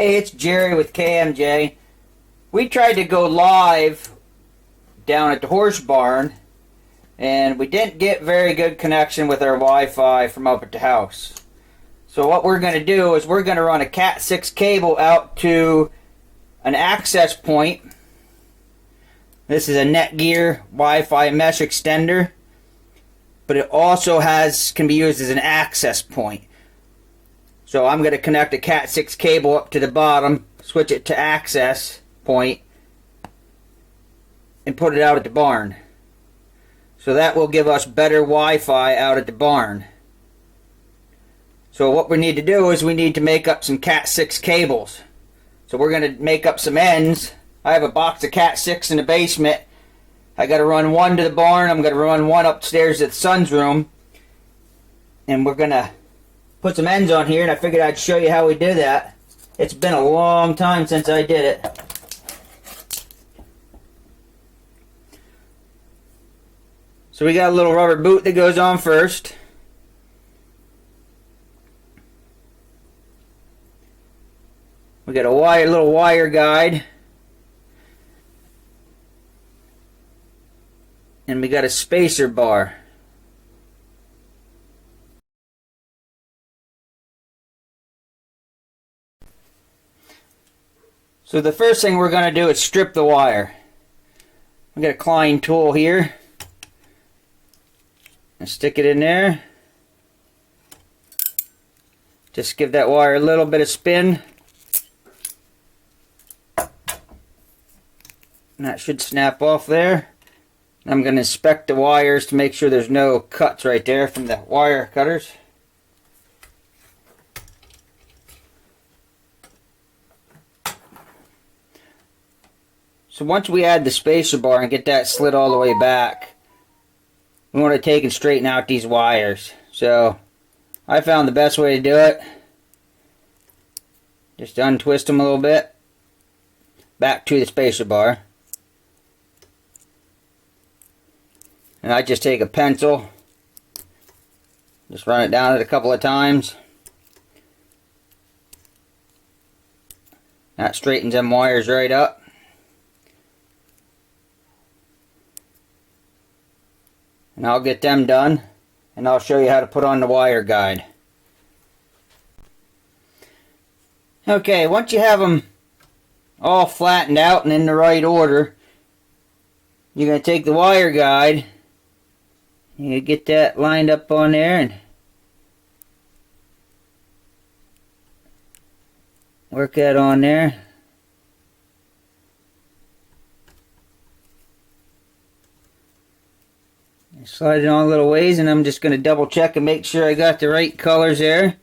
Hey, it's Jerry with KMJ. We tried to go live down at the horse barn, and we didn't get very good connection with our Wi-Fi from up at the house. So what we're going to do is we're going to run a Cat 6 cable out to an access point. This is a Netgear Wi-Fi mesh extender, but it also can be used as an access point. So I'm going to connect a Cat 6 cable up to the bottom, switch it to access point, and put it out at the barn. So that will give us better Wi-Fi out at the barn. So what we need to do is we need to make up some Cat 6 cables. So we're going to make up some ends. I have a box of Cat 6 in the basement. I got to run one to the barn. I'm going to run one upstairs at the son's room. And we're going to put some ends on here, and I figured I'd show you how we do that. It's been a long time since I did it. So we got a little rubber boot that goes on first. We got a little wire guide. And we got a spacer bar. So the first thing we're going to do is strip the wire. We got a Klein tool here. And stick it in there. Just give that wire a little bit of spin. And that should snap off there. I'm going to inspect the wires to make sure there's no cuts right there from the wire cutters. So once we add the spacer bar and get that slid all the way back, we want to take and straighten out these wires. So I found the best way to do it, just untwist them a little bit back to the spacer bar. And I just take a pencil, just run it down it a couple of times. That straightens them wires right up. And I'll get them done, and I'll show you how to put on the wire guide. Okay, once you have them all flattened out and in the right order, you're going to take the wire guide, you get that lined up on there and work that on there. Slide it on a little ways, and I'm just going to double check and make sure I got the right colors there.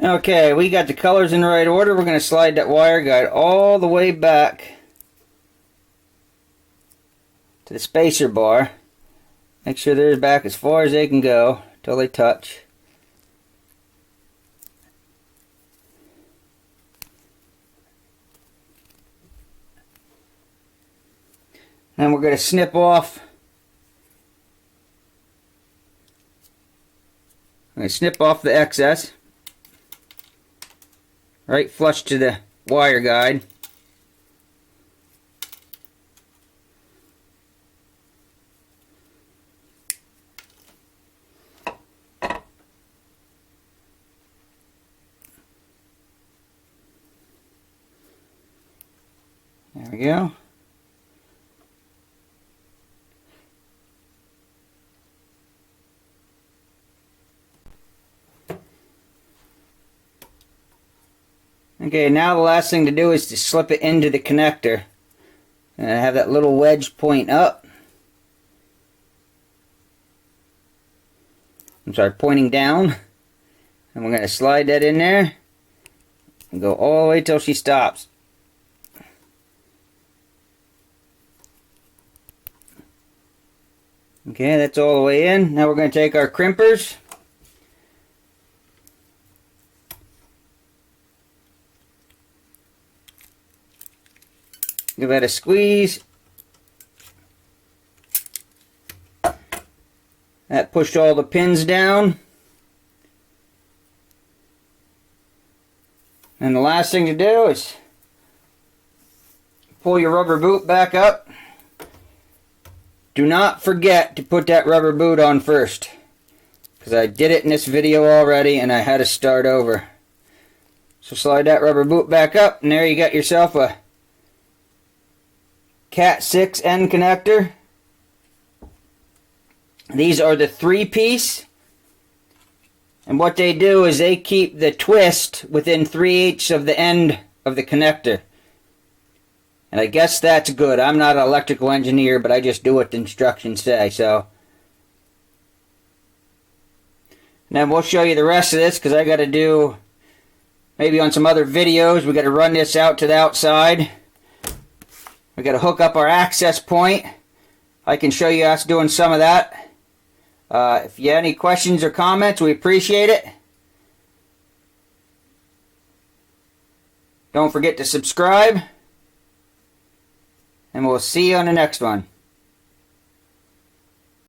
Okay, we got the colors in the right order. We're going to slide that wire guide all the way back to the spacer bar. Make sure they're back as far as they can go till they touch. And we're going to snip off. I'm going to snip off the excess. Right flush to the wire guide. There we go. Okay, now the last thing to do is to slip it into the connector. And I have that little wedge point up. Pointing down. And we're going to slide that in there and go all the way till she stops. Okay, that's all the way in. Now we're going to take our crimpers. Give that a squeeze. That pushed all the pins down. And the last thing to do is pull your rubber boot back up. Do not forget to put that rubber boot on first, because I did it in this video already and I had to start over. So slide that rubber boot back up, and there you got yourself a Cat 6 end connector. These are the 3-piece, and what they do is they keep the twist within 3/8 of the end of the connector. And I guess that's good. I'm not an electrical engineer, but I just do what the instructions say. So, and then we'll show you the rest of this, because I got to do, maybe on some other videos, we got to run this out to the outside. We got to hook up our access point. I can show you us doing some of that. If you have any questions or comments, we appreciate it. Don't forget to subscribe. And we'll see you on the next one.